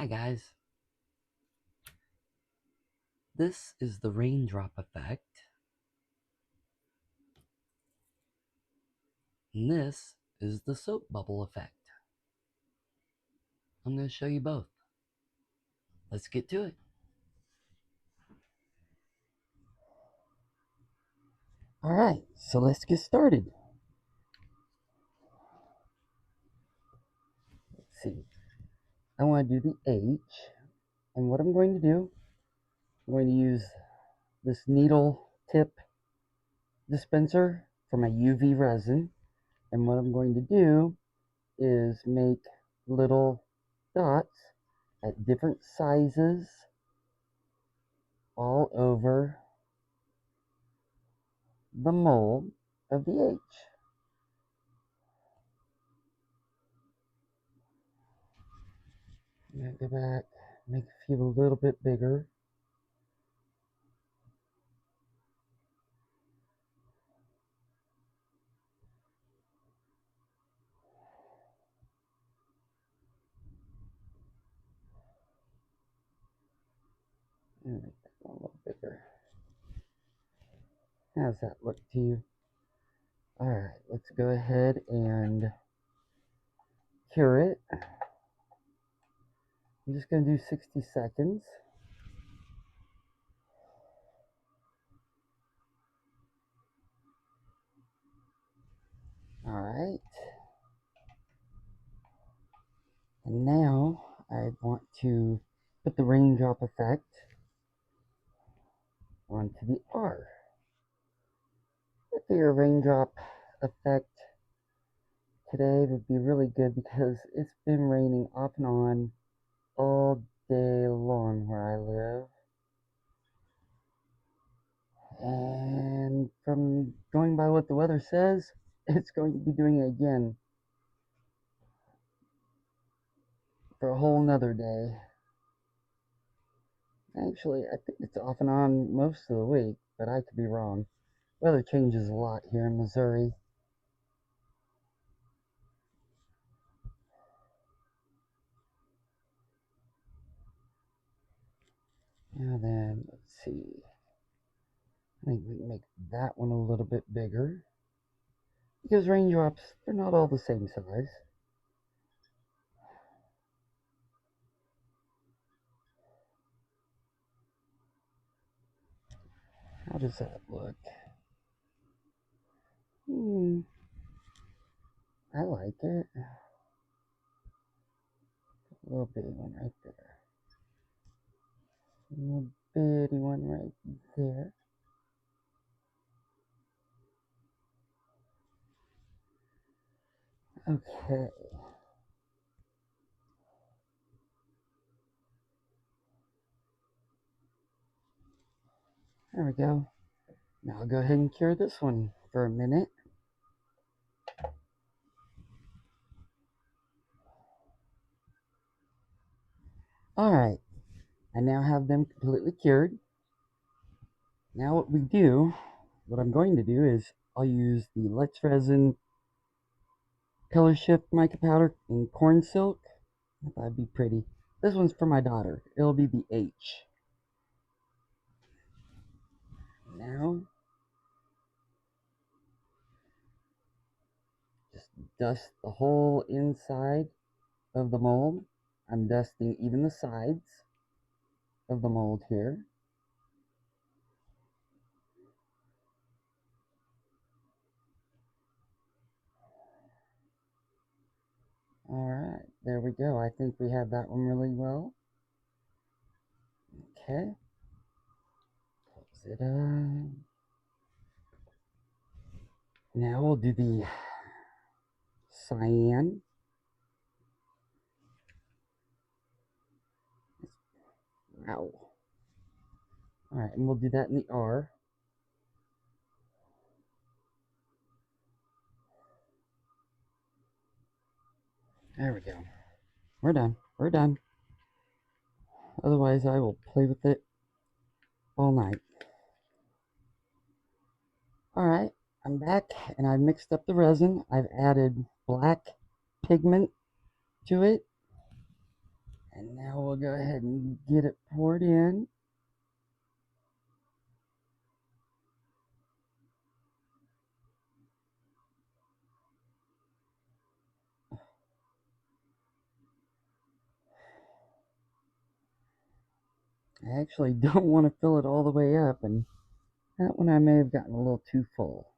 Hi guys, this is the raindrop effect, and this is the soap bubble effect. I'm going to show you both. Let's get to it. Alright, so let's get started. Let's see, I want to do the H, and what I'm going to do, I'm going to use this needle tip dispenser for my UV resin, and what I'm going to do is make little dots at different sizes all over the mold of the H. I'm going to go back, make a few a little bit bigger. And make that one a little bigger. How's that look to you? Alright, let's go ahead and cure it. I'm just going to do 60 seconds. Alright. And now I want to put the raindrop effect onto the R. I think a raindrop effect today would be really good because it's been raining off and on all day long where I live. And from going by what the weather says, it's going to be doing it again for a whole nother day. Actually, I think it's off and on most of the week, but I could be wrong. Weather changes a lot here in Missouri. Now then, let's see. I think we can make that one a little bit bigger. Because raindrops, they're not all the same size. How does that look? I like it. A little bitty one right there. A little bitty one right there. Okay. There we go. Now I'll go ahead and cure this one for a minute. Alright, I now have them completely cured. Now what I'm going to do is I'll use the Let's Resin Colorshift mica powder in corn silk. I thought it'd be pretty. This one's for my daughter. It'll be the H. Now, just dust the whole inside of the mold. I'm dusting even the sides of the mold here. Alright, there we go. I think we have that one really well. Okay. Close it up. Now we'll do the cyan. Wow. Alright, and we'll do that in the R. There we go. We're done. We're done. Otherwise, I will play with it all night. Alright, I'm back and I've mixed up the resin. I've added black pigment to it. And Now we'll go ahead and get it poured in. I actually don't want to fill it all the way up, and that one I may have gotten a little too full.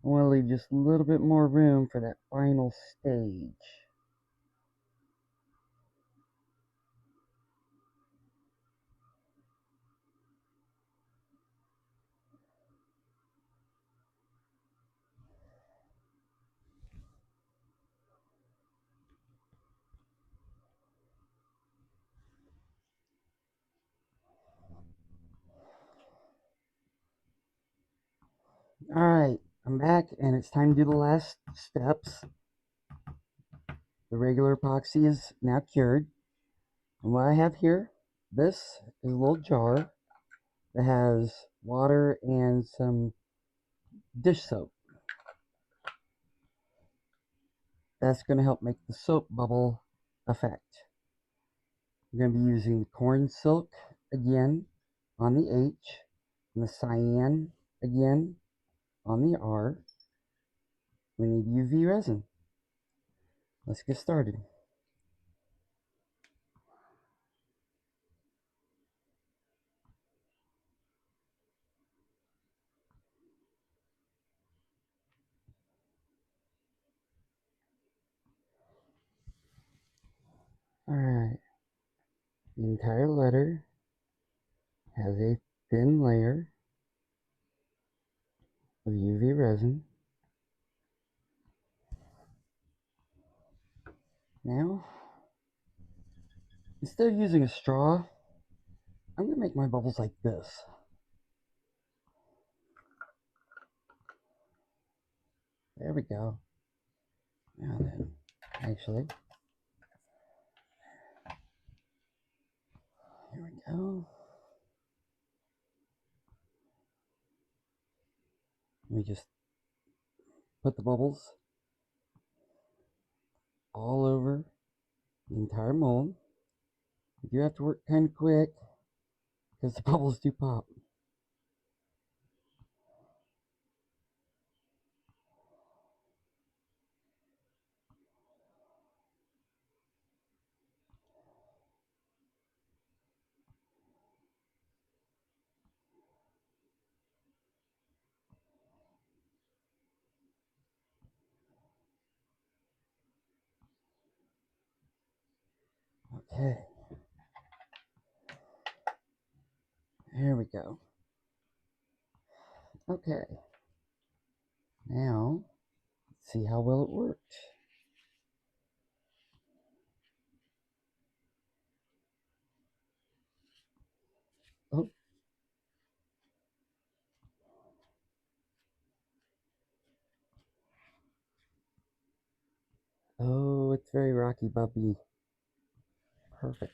I want to leave just a little bit more room for that final stage. Alright, I'm back, and it's time to do the last steps. The regular epoxy is now cured. And what I have here, this is a little jar that has water and some dish soap. That's going to help make the soap bubble effect. I'm going to be using corn silk again on the H, and the cyan again on the R. We need UV resin. Let's get started. Alright, the entire letter has a thin layer of UV resin. Now, instead of using a straw, I'm going to make my bubbles like this. There we go. Now then, actually, here we go. Let me just put the bubbles all over the entire mold. You do have to work kind of quick because the bubbles do pop. Okay. There we go. Okay. Now, let's see how well it worked. Oh. Oh, it's very rocky bumpy. Perfect.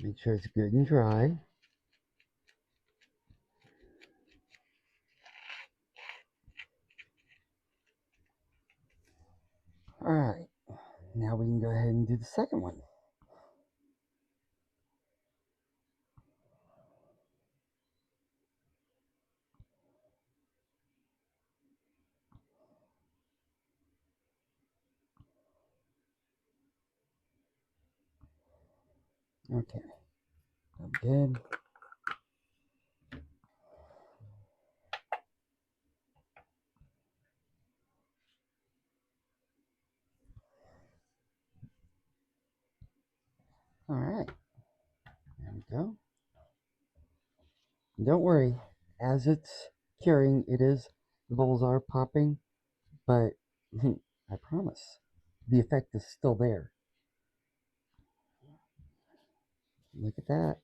Make sure it's good and dry. Alright. Now we can go ahead and do the second one. Okay. I'm good. Alright. There we go. Don't worry. As it's curing, the bubbles are popping, but I promise the effect is still there. Look at that.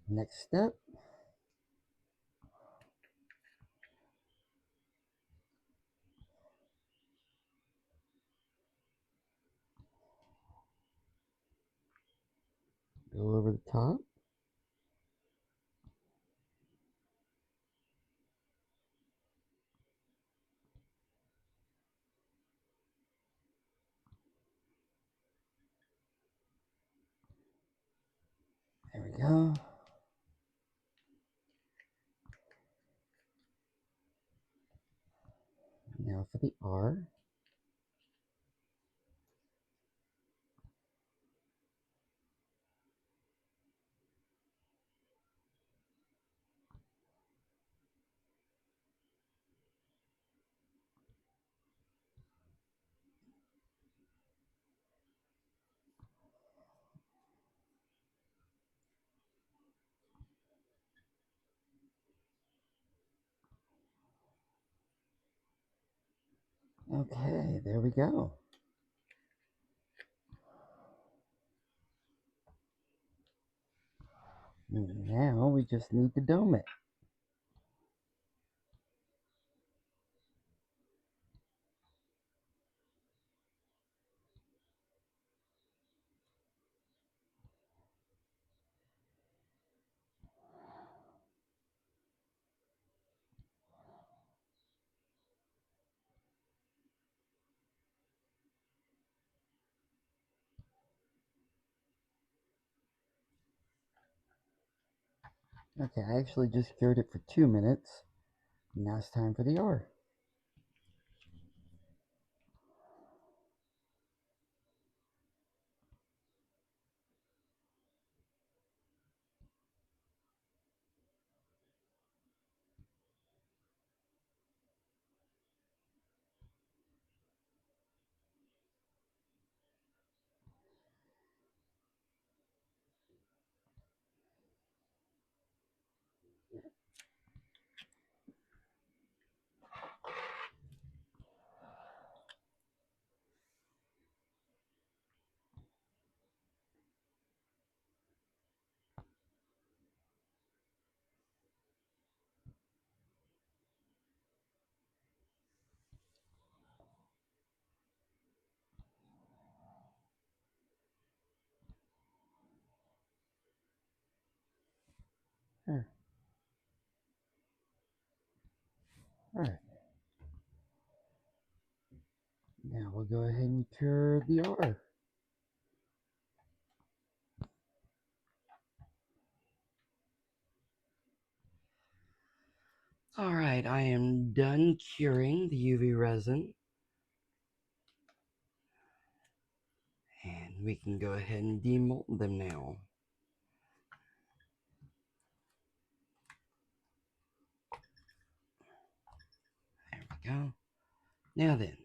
Next step. Go over the top. Now for the R. Okay, there we go. Now we just need to dome it. Okay, I actually just cured it for 2 minutes. Now it's time for the R. Alright. Now we'll go ahead and cure the R. Alright, I am done curing the UV resin. And we can go ahead and demold them now. There we go. Now then,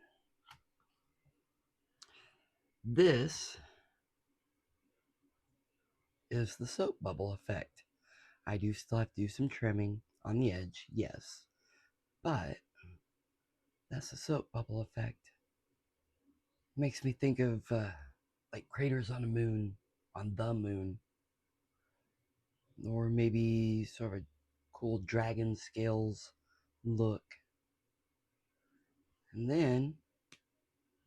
this is the soap bubble effect. I do still have to do some trimming on the edge, yes, but that's the soap bubble effect. Makes me think of like craters on the moon, or maybe sort of a cool dragon scales look. And then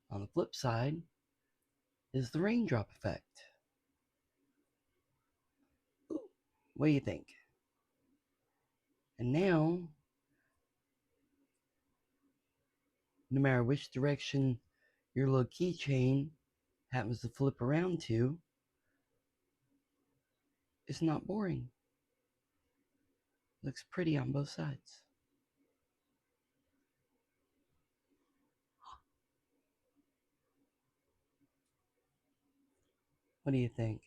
on the flip side is the raindrop effect. Ooh, what do you think? And now, no matter which direction your little keychain happens to flip around to, it's not boring. Looks pretty on both sides. What do you think?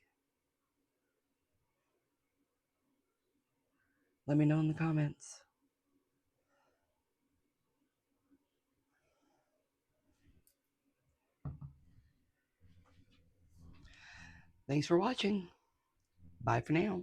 Let me know in the comments. Thanks for watching. Bye for now.